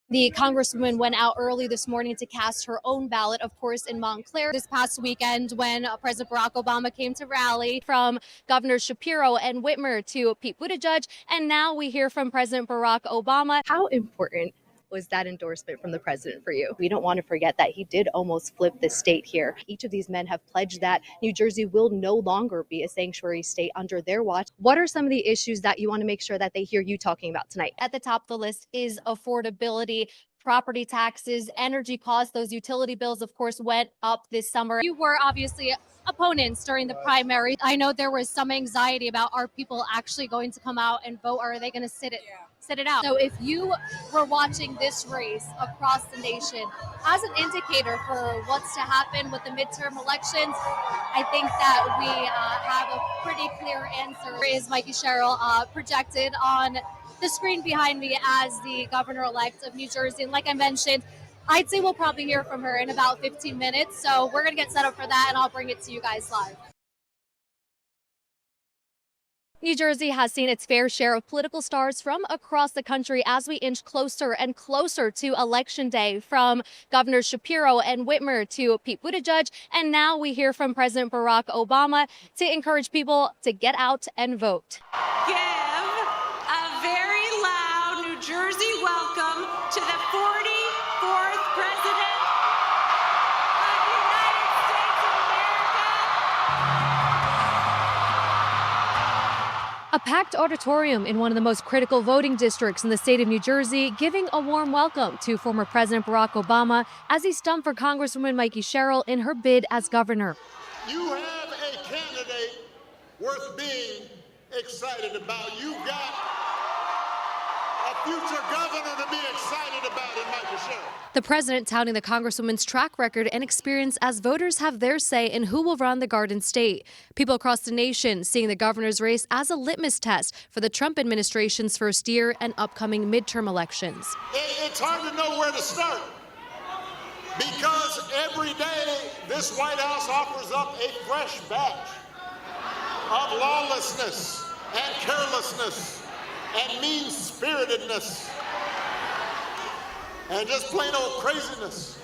The Congresswoman went out early this morning to cast her own ballot, of course, in Montclair this past weekend when President Barack Obama came to rally, from Governor Shapiro and Whitmer to Pete Buttigieg. And now we hear from President Barack Obama. How important was that endorsement from the president for you? We don't want to forget that he did almost flip the state here. Each of these men have pledged that New Jersey will no longer be a sanctuary state under their watch. What are some of the issues that you want to make sure that they hear you talking about tonight? At the top of the list is affordability. Property taxes, energy costs, those utility bills, of course, went up this summer. You were obviously opponents during the primary. I know there was some anxiety about, are people actually going to come out and vote, or are they going to sit it out? So if you were watching this race across the nation as an indicator for what's to happen with the midterm elections, I think that we have a pretty clear answer. Is Mikey Sherrill projected on the screen behind me as the governor-elect of New Jersey? And like I mentioned, I'd say we'll probably hear from her in about 15 minutes. So we're going to get set up for that, and I'll bring it to you guys live. New Jersey has seen its fair share of political stars from across the country as we inch closer and closer to Election Day, from Governor Shapiro and Whitmer to Pete Buttigieg. And now we hear from President Barack Obama to encourage people to get out and vote. Give a very loud New Jersey welcome to the 44th President of the United States of America. A packed auditorium in one of the most critical voting districts in the state of New Jersey, giving a warm welcome to former President Barack Obama as he stumped for Congresswoman Mikey Sherrill in her bid as governor. You have a candidate worth being excited about. You've got a future governor to be excited about in Mikey Sherrill. The president touting the Congresswoman's track record and experience as voters have their say in who will run the Garden State. People across the nation seeing the governor's race as a litmus test for the Trump administration's first year and upcoming midterm elections. It's hard to know where to start, because every day this White House offers up a fresh batch of lawlessness and carelessness and mean-spiritedness and just plain old craziness.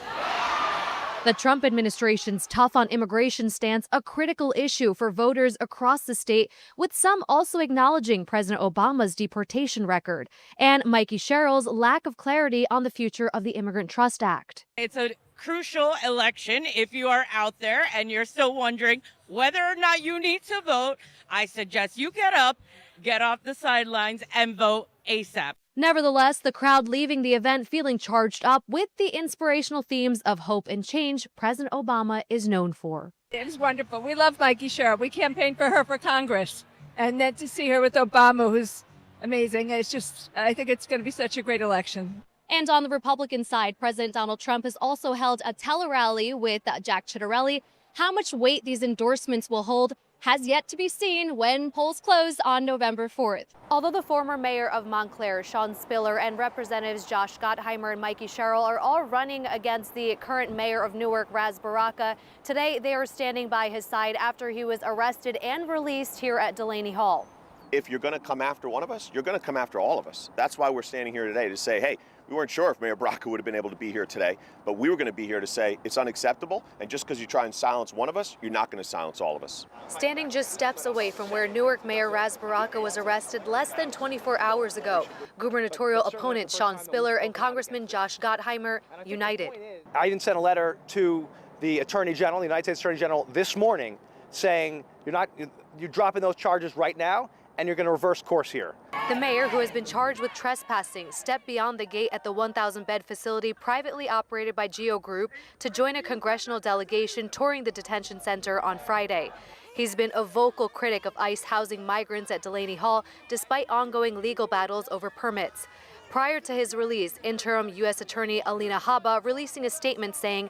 The Trump administration's tough on immigration stance a critical issue for voters across the state, with some also acknowledging President Obama's deportation record and Mikey Sherrill's lack of clarity on the future of the Immigrant Trust Act. It's a crucial election. If you are out there and you're still wondering whether or not you need to vote, I suggest you get up, get off the sidelines, and vote ASAP. Nevertheless, the crowd leaving the event feeling charged up with the inspirational themes of hope and change President Obama is known for. It was wonderful. We love Mikey Sherrill. We campaigned for her for Congress. And then to see her with Obama, who's amazing. It's just, I think it's going to be such a great election. And on the Republican side, President Donald Trump has also held a tele-rally with Jack Ciattarelli. How much weight these endorsements will hold has yet to be seen when polls close on November 4th. Although the former mayor of Montclair, Sean Spiller, and Representatives Josh Gottheimer and Mikey Sherrill are all running against the current mayor of Newark, Ras Baraka, today they are standing by his side after he was arrested and released here at Delaney Hall. If you're going to come after one of us, you're going to come after all of us. That's why we're standing here today, to say, hey, we weren't sure if Mayor Baraka would have been able to be here today, but we were going to be here to say it's unacceptable, and just because you try and silence one of us, you're not going to silence all of us. Standing just steps away from where Newark Mayor Ras Baraka was arrested less than 24 hours ago, gubernatorial opponent Sean Spiller and Congressman Josh Gottheimer united. I even sent a letter to the Attorney General, the United States Attorney General, this morning saying you're dropping those charges right now, and you're going to reverse course here. The mayor, who has been charged with trespassing, stepped beyond the gate at the 1,000-bed facility privately operated by Geo Group to join a congressional delegation touring the detention center on Friday. He's been a vocal critic of ICE housing migrants at Delaney Hall, despite ongoing legal battles over permits. Prior to his release, interim U.S. Attorney Alina Habba releasing a statement saying,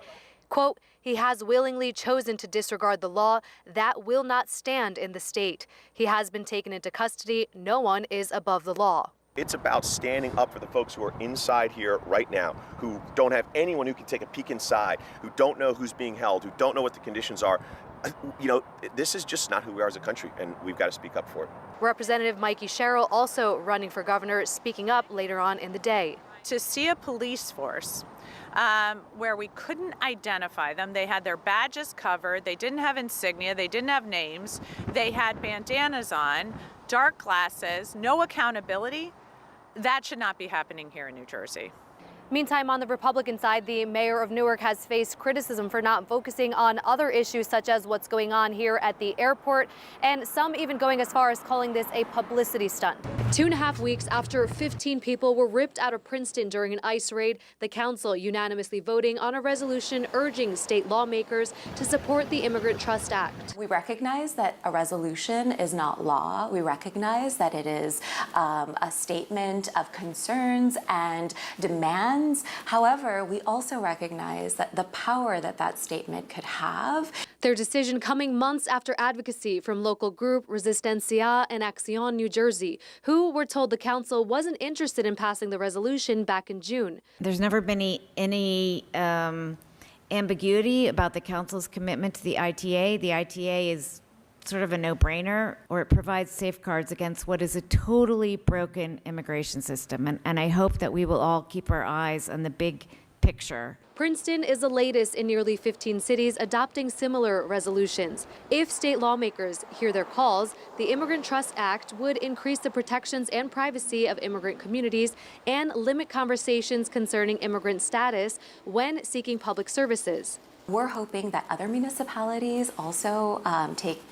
quote, he has willingly chosen to disregard the law. That will not stand in the state. He has been taken into custody. No one is above the law. It's about standing up for the folks who are inside here right now, who don't have anyone who can take a peek inside, who don't know who's being held, who don't know what the conditions are. You know, this is just not who we are as a country, and we've got to speak up for it. Representative Mikey Sherrill, also running for governor, speaking up later on in the day. to see a police force where we couldn't identify them. They had their badges covered, they didn't have insignia, they didn't have names, they had bandanas on, dark glasses, no accountability. That should not be happening here in New Jersey. Meantime, on the Republican side, the mayor of Newark has faced criticism for not focusing on other issues such as what's going on here at the airport, and some even going as far as calling this a publicity stunt. 2.5 weeks after 15 people were ripped out of Princeton during an ICE raid, the council unanimously voting on a resolution urging state lawmakers to support the Immigrant Trust Act. We recognize that a resolution is not law. We recognize that it is a statement of concerns and demands. However, we also recognize that the power that that statement could have. Their decision coming months after advocacy from local group Resistencia and Acción New Jersey, who were told the council wasn't interested in passing the resolution back in June. There's never been any ambiguity about the council's commitment to the ITA. The ITA is sort of a no-brainer, or it provides safeguards against what is a totally broken immigration system. And I hope that we will all keep our eyes on the big picture. Princeton is the latest in nearly 15 cities adopting similar resolutions. If state lawmakers hear their calls, the Immigrant Trust Act would increase the protections and privacy of immigrant communities and limit conversations concerning immigrant status when seeking public services. We're hoping that other municipalities also take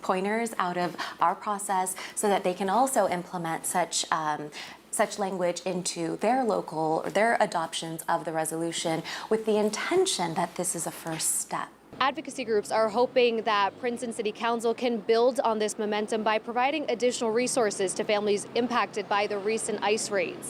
pointers out of our process so that they can also implement such language into their adoptions of the resolution with the intention that this is a first step. Advocacy groups are hoping that Princeton City Council can build on this momentum by providing additional resources to families impacted by the recent ICE raids.